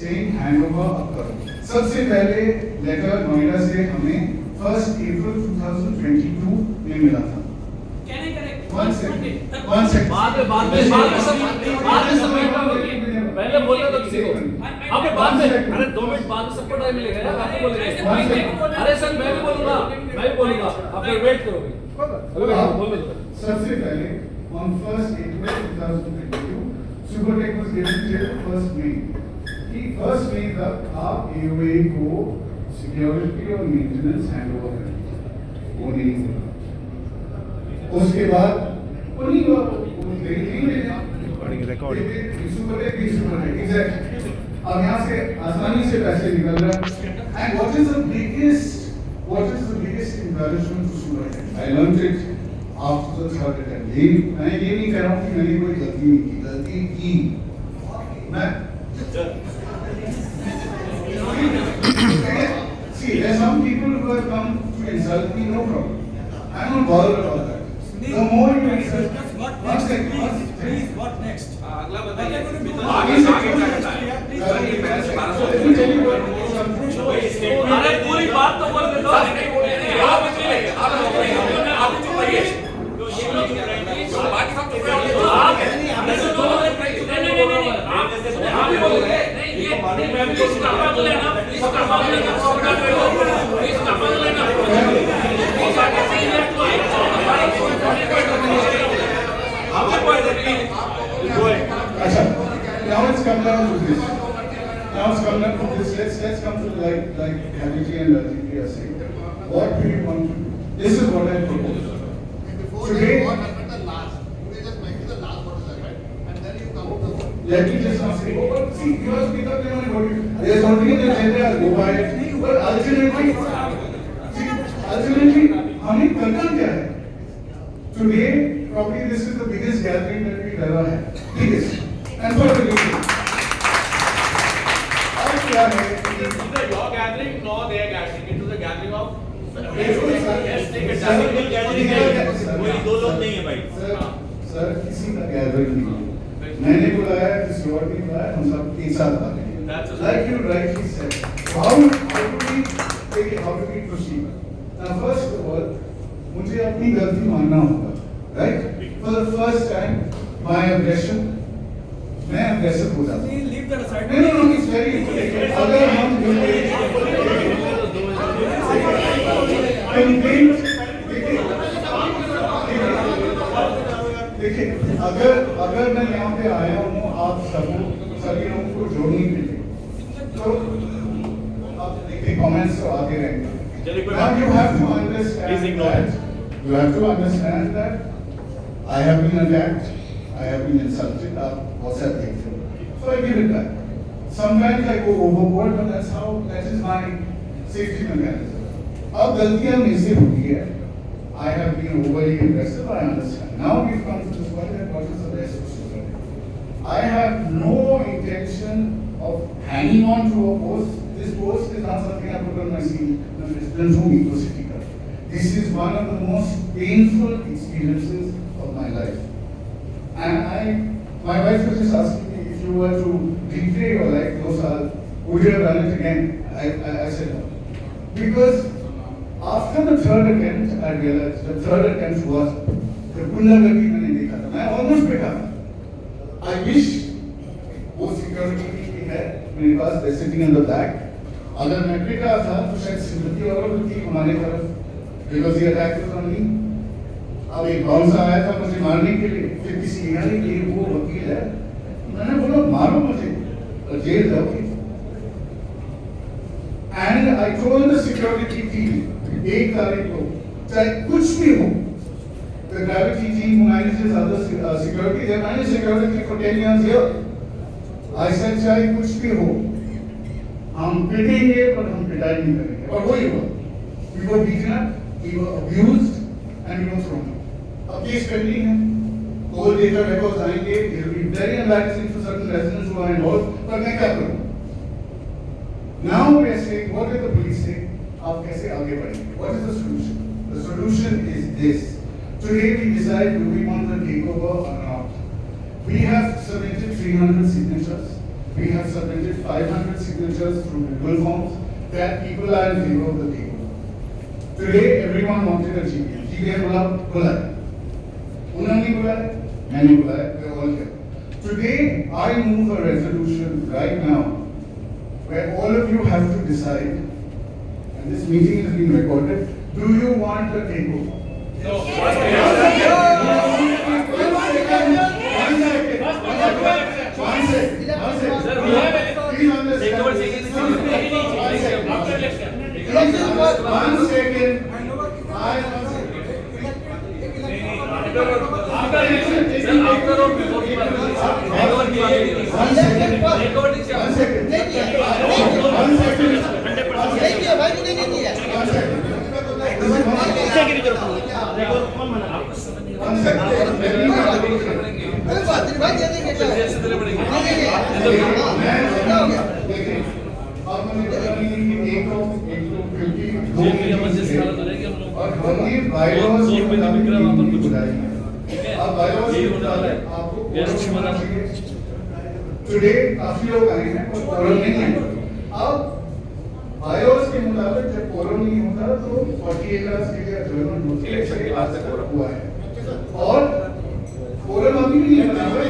saying handover अब करो। सबसे पहले लेटर नोएडा से हमें 1 अप्रैल 2022 में मिला था। One second. बाद में पहले बोलना तो किसी को आपके बाद में अरे 2 मिनट बाद में सबको टाइम मिलेगा यार आपको बोलेंगे अरे सर मैं भी बोलूंगा आप फिर वेट करोगे बोलो सबसे पहले on 1 April 2022 Supertech was given till 1 May कि 1 May तक आप AOA को सिक्योरिटी और मेंटेनेंस हैंडओवर करें वो नहीं हुआ उसके बाद वो नहीं हुआ अब यहाँ से आसानी से पैसे निकल रहे हैं and what is the biggest embarrassment to Subrata? I learned it after the third attempt. मैं ये नहीं कह रहा हूँ कि मैंने कोई गलती नहीं की, गलती की मैं see there are some people who have come to insult me, no problem. I'm not bothered about that. The more you insult, one second. What next? आगे से अरे पूरी बात तो बोल दो Now let's come down to this. Let's come to like Habiji and Rajiv are saying. What do you want to do? This is what I propose. Today, what happened the last? You just mention the last what is that, right? And then you come to the let me just not say. See, you are speak up. There's something in the agenda. Go by it. But ultimately, हमें करना क्या है? Today, probably this is the biggest gathering that we've ever had. Biggest. And for the reason. Neither your gathering nor their gathering. It was a gathering of कोई दो लोग नहीं है भाई सर किसी का गैदरिंग नहीं मैंने बुलाया किसी और ने बुलाया हम सब एक साथ आ गए like you rightly said how do we proceed now first of all मुझे अपनी गलती मानना होगा right for the first time my aggression मैं aggressive हो जाता हूँ Leave that aside. no it's very important अगर हम देखिए अगर मैं यहाँ पे आया हूँ आप सभी लोगों को जोड़ने के लिए तो अब देखिए कमेंट्स तो आते रहेंगे now you have to understand that I have been attacked I have been insulted आप WhatsApp देखते हो so I give it back sometimes I go overboard but that is my safety mechanism अब गलतियां मुझसे हुई है I have been overly aggressive I understand now we've come to this point that what is the best solution I have no intention of hanging on to a post this post is not something I put on my CV the president who Ecocity ka this is one of the most painful experiences of my life and my wife was just asking me if you were to replay your life those are would you have done it again I said no because after the third attempt, I realized the third attempt was the गुंडागर्दी मैंने देखा था मैं almost बैठा था I wish वो security भी है मेरे पास they're sitting in the back अगर मैं बैठा था तो शायद सिंपैथी और होती हमारे तरफ because the attack was on me अब एक बाउंसर आया था मुझे मारने के लिए फिर किसी ने कि वो वकील है मैंने बोला मारो मुझे जेल जाओगे and I told the security team एक तारीख को चाहे कुछ भी हो the gravity team who manages other security they manage security for 10 years here I said चाहे कुछ भी हो हम पिटेंगे पर हम पिटाई नहीं करेंगे और वही हुआ we were beaten up we were abused and we were thrown out अब केस पेंडिंग है कोर्ट डेटा रिकॉर्ड्स आएंगे it will be very embarrassing for certain residents who are involved पर मैं क्या करूं now we are saying what did the police say आप कैसे आगे बढ़ेंगे what is the solution the solution is this today we decide do we want the takeover or not we have submitted 300 signatures we have submitted 500 signatures through Google Forms that people are in favor of the takeover. Today, everyone wanted a GPM. GPM बुला है. उन्होंने बुलाया, मैंने बुलाया, we're all here. Today, I move a resolution right now where all of you have to decide, and this meeting is being recorded, do you want a takeover? No. One second. Sir, we have a Please understand. takeover second after election. One second. After election, sir, after or before the takeover की बात है. One second. Takeover नहीं चाहिए. One second. नहीं किया, One second. नहीं किया भाई, तूने नहीं किया। One second. One second. Let me complete. अरे बात नहीं, भाई दे देंगे क्या? जैसे तेरे बड़े दे देंगे। क्या हो गया? देखिए, अब मैंने कहा कि एक तो 50 जेल में इमरजेंसी हालत हो जाएगी हम लोग. और हमने बायलॉज सौ रुपए की बिक्रा वहाँ पर कुछ बुलाई है. अब बायलॉज यही होने वाला है. आपको गैस बना. टुडे काफी लोग आए हैं और कोरम नहीं है. अब बायलॉज के मुताबिक जब कोरम नहीं होता तो 48 आवर्स के लिए adjournment होती है. इलेक्शन के बाद तक हुआ है. और कोरम अभी भी नहीं बना हुआ है.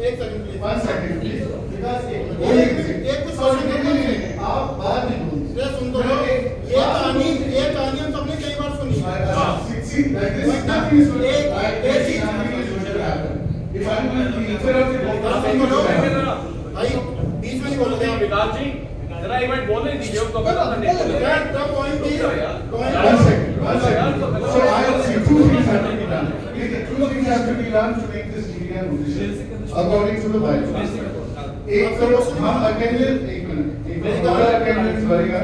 एक second please. One second, please. एक तो आप बात नहीं बोलिए. ये सुन तो लो, ये कहानी हम सबने कई बार सुनी है। See, like this, nothing is going to nothing is going to happen. If I'm going to interrupt it, आप सुन तो लो, भाई बीच में नहीं बोलोगे आप। विकास जी जरा एक मिनट बोलने दीजिए उसको. The point is, one second, one second. So I will see two things have to be done. Two things have to be done to make this GDN official according to the bylaws. एक तो हम attendance एक minute हमारा attendance बढ़ेगा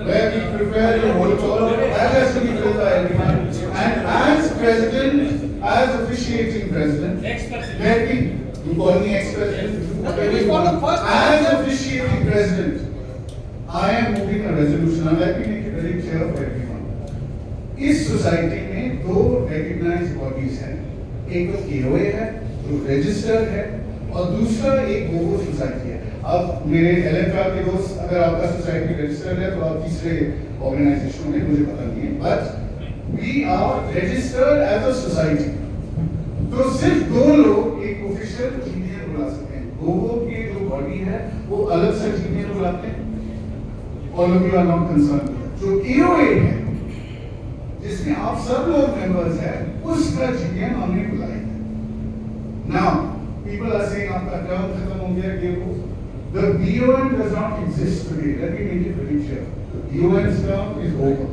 where we prepare the whole call that has to be filled by everyone and as president, as officiating president, where we you call me ex-president, as officiating president, I am moving a resolution and let me make it very clear for everyone. इस society में दो recognized bodies हैं, एक तो KOA है जो registered है और दूसरा एक गोगो सोसाइटी है. अब मेरे इलेक्ट्रा के दोस्त अगर आपका सोसाइटी रजिस्टर्ड है तो आप तीसरे ऑर्गेनाइजेशन में मुझे पता नहीं है but we are registered as a society. तो सिर्फ दो लोग एक ऑफिशियल जीडीएन बुला सकते हैं. गोगो की जो बॉडी है वो अलग से जीडीएन बुलाते हैं. All of you are not concern. जो ईओए है जिसमें आप सब लोग मेंबर्स हैं उसका जीडीएन हमने बुलाया है. नाउ people are saying आपका टर्म खत्म हो गया ये वो. The BON does not exist today. Let me make it very clear. The BON's term is over.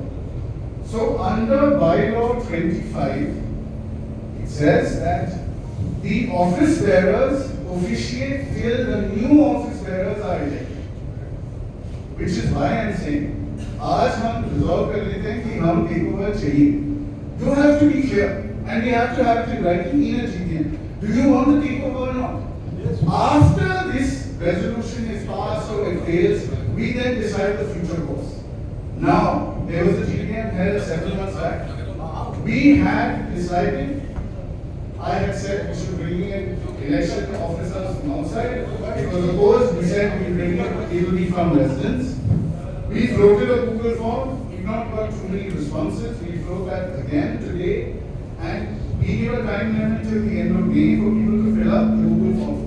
So under bylaw 25, it says that the office bearers officiate till the new office bearers are elected. Which is why I am saying, आज हम resolve कर लेते हैं कि हम takeover चाहिए. You have to be clear, and we have to have it in writing in a GDN. Do you want the takeover or not? Yes. After this resolution is passed or it fails, we then decide the future course. Now, there was a GDN held several months back. We had decided, I had said we should bring in election officers from outside. It was opposed. We said we bring in AUD from residents. We floated a Google form. We not got too many responses. We float that again today, and we give a time limit till the end of May for people to fill up the Google form.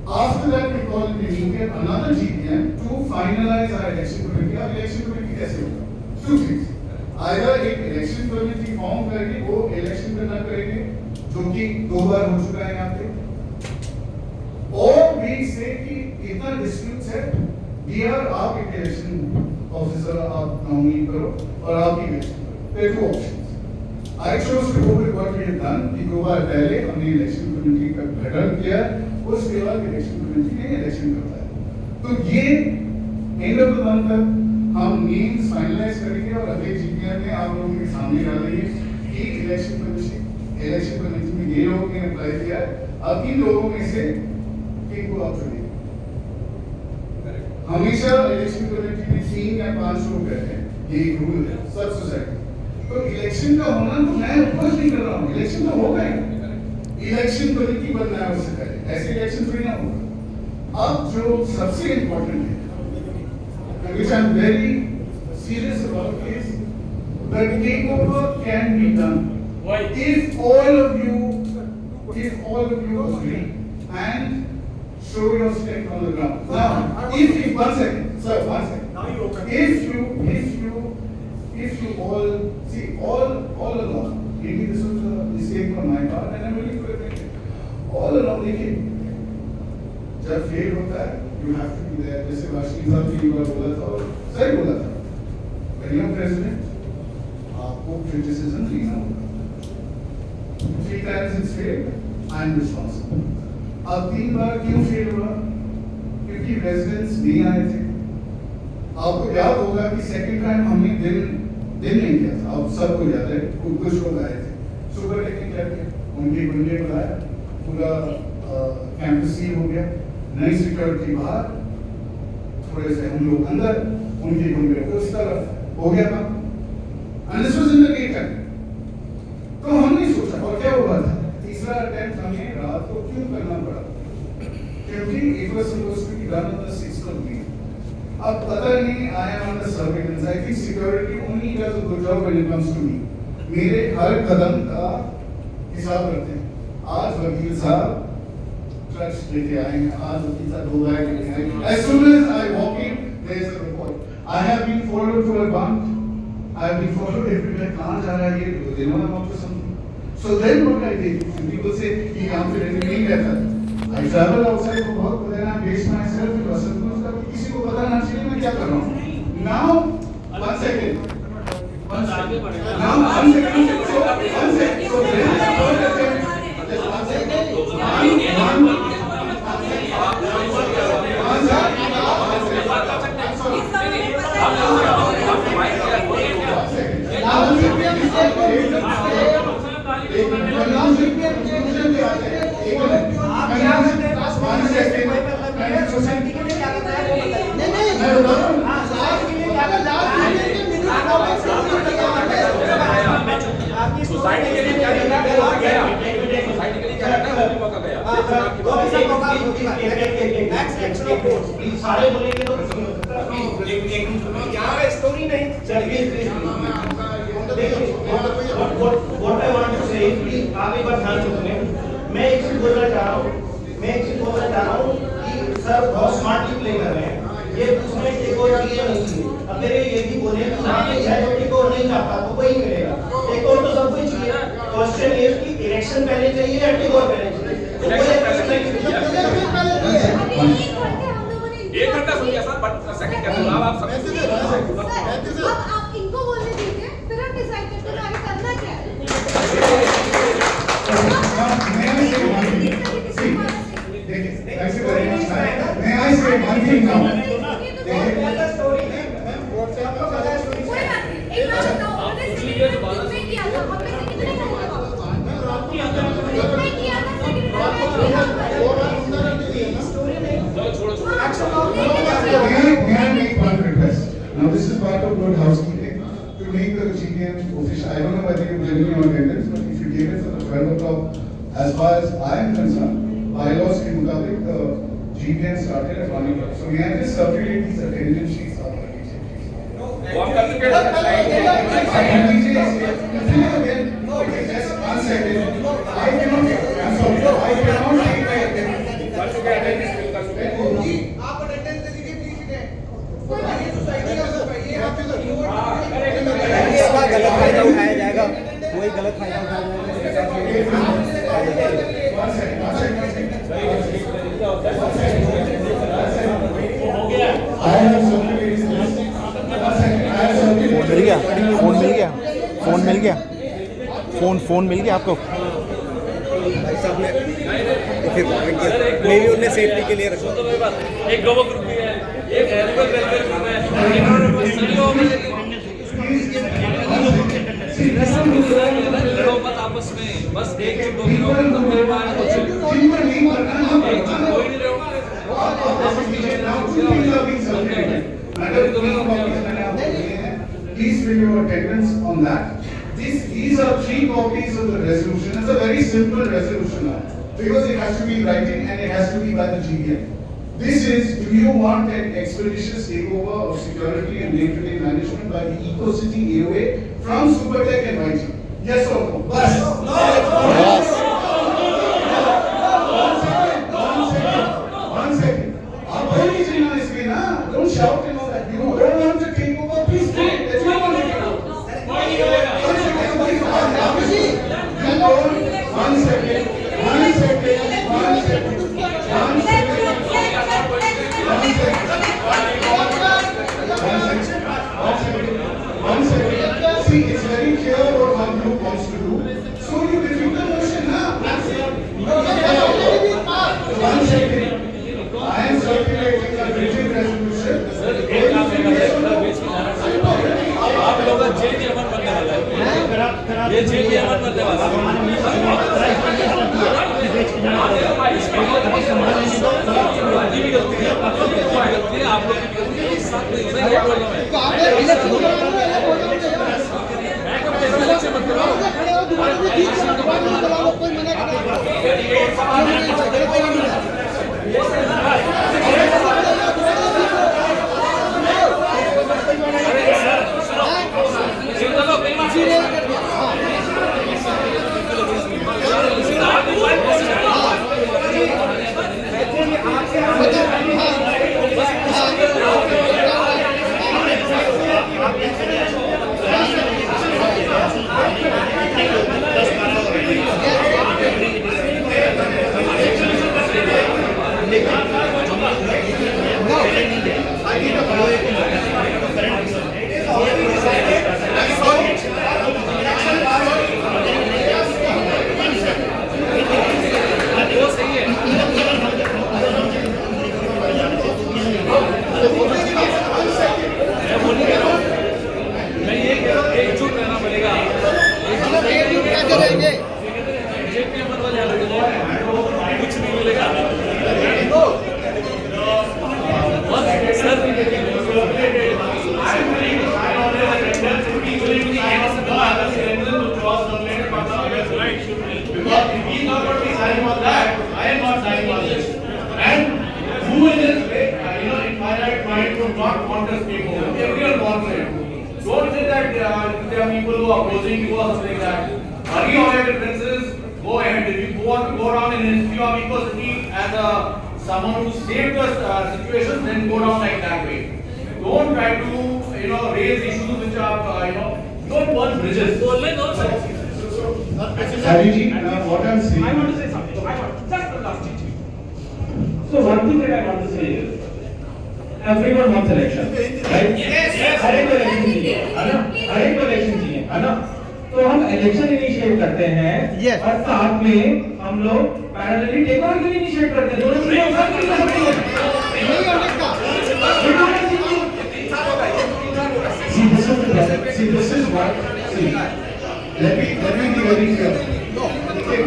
After that, we call it immediate another GDM to finalize our election committee. Our election committee कैसे होगा? Two things. Either एक election committee form करके वो election conduct करेंगे, जो कि 2 बार हो चुका है यहाँ पे. Or we say कि इतना disputes है, dear आप एक election officer आप nominate करो और आप ही election करो. There are two options. I chose to go with what we have done. कि 2 बार पहले हमने इलेक्शन कमेटी का गठन किया, उसके बाद इलेक्शन कमेटी ने इलेक्शन करता है. तो ये एंड ऑफ द मंथ तक हम नेम्स फाइनलाइज करेंगे और अगले जीपीआर में आप लोगों के सामने डालेंगे कि इलेक्शन कमेटी में ये लोगों ने अप्लाई किया. अब इन लोगों में से किनको आप चुनेंगे? हमेशा इलेक्शन कमेटी में 3 या 5 लोग रहते हैं. ये एक रूल है सब सोसाइटी. तो इलेक्शन का होना तो मैं कुछ नहीं कर रहा हूँ. इलेक्शन तो होगा ही. इलेक्शन कमेटी बनना है उससे पहले. ऐसे इलेक्शन थोड़ी ना होगा. अब जो सबसे इम्पोर्टेंट है, which I am very serious about, is the takeover can be done if all of you agree and show your stake on the ground. Now, if one second, sir, one second. If you all see all along, maybe this was a mistake on my part, and I'm really correct. All along, देखिए, जब fail होता है, you have to be there. जैसे washing साहब की बार बोला था और सही बोला था. When you are president, आपको criticism लेना होगा. 3 times it's failed, I am responsible. अब 3 बार क्यों फेल हुआ? क्योंकि residents नहीं आए थे. आपको याद होगा कि सेकंड टाइम हमने दिन नहीं किया था. अब सबको याद है, कुछ लोग आए थे. सुबह लेकिन क्या किया? उनके बंदे बुलाया, पूरा कैंपस सील हो गया, नई सिक्योरिटी बाहर, थोड़े से हम लोग अंदर, उनके बंदे को इस तरफ हो गया था. And this was in the daytime. तो हमने सोचा और क्या हुआ था? तीसरा अटेम्प्ट हमें रात को क्यों करना पड़ा? क्योंकि it was supposed to be done on the 6th of May. अब पता नहीं, I am under surveillance. I think security only does a good job when it comes to me. मेरे हर कदम का हिसाब रखते हैं. आज वकील साहब ट्रस्ट लेके आएंगे, आज वकील साहब दो बैग लेके आएंगे. As soon as I walk in, there is a report. I have been followed to a bank. I have been followed everywhere. कहाँ जा रहा है ये? They know I'm up to something. So then what I did? People say कि यहाँ पे नहीं रहता. I travel outside for work, but then I base myself in Vasant. किसी को पता ना चाहिए मैं क्या कर रहा हूँ. Now, one second. Now, one second. So then, society के लिए क्या करना है वो बताइए. नहीं सोसाइटी के लिए क्या करना है वो गया. सोसाइटी के लिए क्या करना है वो भी मौका गया. सारे बोलेंगे तो यहाँ स्टोरी नहीं चलिए. What I want to say is please आप एक बार ध्यान से सुनें. मैं एक चीज बोलना चाह रहा हूँ कि सर बहुत स्मार्टली प्ले कर रहे हैं. ये उसमें एक और चीज नहीं थी. अब मेरे ये भी बोले को नहीं चाहता तो वही मिलेगा. एक और तो सब कुछ चाहिए. क्वेश्चन ये कि इलेक्शन पहले चाहिए या टेक ओवर पहले चाहिए. एक घंटा सुन लिया सर, बट सेकंड का जवाब आप सब अब आप इनको बोलने दीजिए, फिर हम डिसाइड करते हैं आगे करना क्या है. May I say one thing now? कोई बात नहीं, एक बात बताओ, हमने किया था, हमने कितने किया था, May I make one request? Now this is part of good housekeeping to make the GPM official. I don't know whether you bring your attendance, but if you give it for the 12 o'clock, as far as I am concerned, bylaws के मुताबिक the GPM started at 1 o'clock. So may I just circulate these attendance sheets out for each of these? वो हम कर चुके हैं. Just one second. I cannot. I'm sorry. I cannot take my attendance. कर चुके हैं attendance bill कर चुके हैं. आप अटेंडेंस दे दीजिए प्लीज. ये सोसाइटी का ये आप इसका गलत फायदा उठाया जाएगा. कोई गलत फायदा उठाया जाएगा. फोन मिल गया. फोन मिल गया आपको. भाई साहब ने फिर मे भी उन्हें सेफ्टी के लिए रखा. तो मेरी बात, एक गवर्नमेंट ग्रुप भी है, एक एनिमल वेलफेयर ग्रुप है, इन्होंने सभी लोगों में लड़ो मत आपस में, बस एक जुट हो गए तो मेरे पास कुछ एक जुट हो ही नहीं रहे हो. Please fill your attendance on that. These are 3 copies of the resolution. It's a very simple resolution now, because it has to be in writing and it has to be by the GPM. This is, do you want an expeditious takeover of security and day-to-day management by the EcoCity AOA from Supertech and YG? Yes or no? Yes. One second. आप बोल लीजिए ना इसमें ना. Don't shout and all that. You don't want to take over, please say it. That's what I want to take over. One second. See, it's very clear what one group wants to do. So you defeat the motion now. One second. I am circulating a written resolution. आप लोग का jail भी अमन बनने वाला है। ये jail भी अमन बनने वाला है। आप लोग की गलती है, साथ में ये प्रॉब्लम है। मैं कब तेरे से मत करो। Don't say that there are people who are opposing you or something like that. Argue all your differences, go ahead. If you want to go around in history of EcoCity as someone who saved the situation, then go down like that way. Don't try to raise issues which are don't burn bridges. Hariji, what I'm saying. I want to say something. Just the last teaching. So one thing that I want to say is, everyone wants election, right? Yes. हर एक election चाहिए, है ना? हर एक election चाहिए, है ना? तो हम इलेक्शन इनिशिएट करते हैं और साथ में हम लोग पैरेलली टेक ओवर भी इनिशिएट करते हैं। दोनों चीजें एक साथ नहीं कर सकते। नहीं होने का। See, this is what. See, let me be very clear. Okay,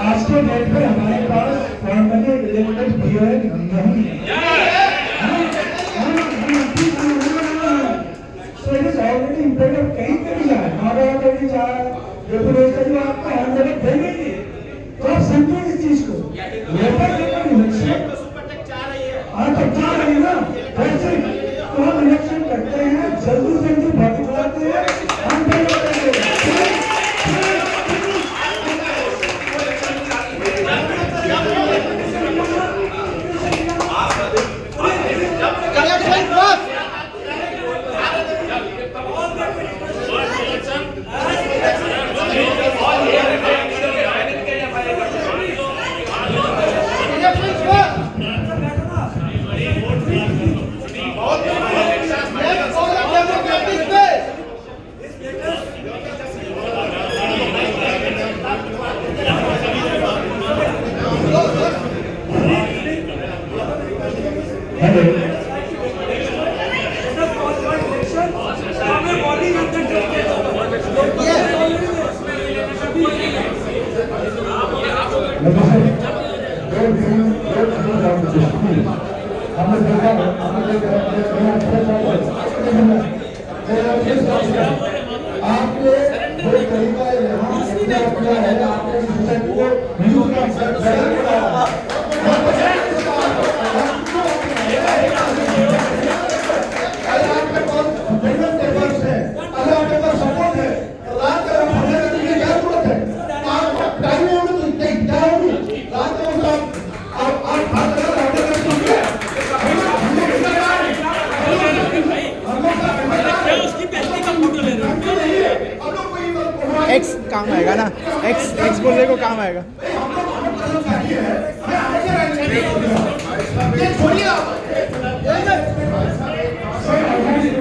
आज के डेट पे हमारे पास फॉर्मली इलेक्टेड पीओए नहीं है। So it is already imperative कहीं पे भी जाए, हमारे पे भी जाए, रेगुलेशन में आपको हैंडल देंगे तो आप समझें इस चीज को। लेबर इलेक्शन हाँ तो जा रही है ना, वैसे तो हम इलेक्शन करते हैं, जल्दी जल्दी भर्ती कराते हैं, हम भी आपने जो तरीका यहाँ अपना है आपने सोसाइटी को यूज का सपोर्ट है रात का क्या जरूरत है टाइम में तो क्या होगी रात को आप एक्स काम आएगा ना, एक्स बोलने को काम आएगा। छोड़िए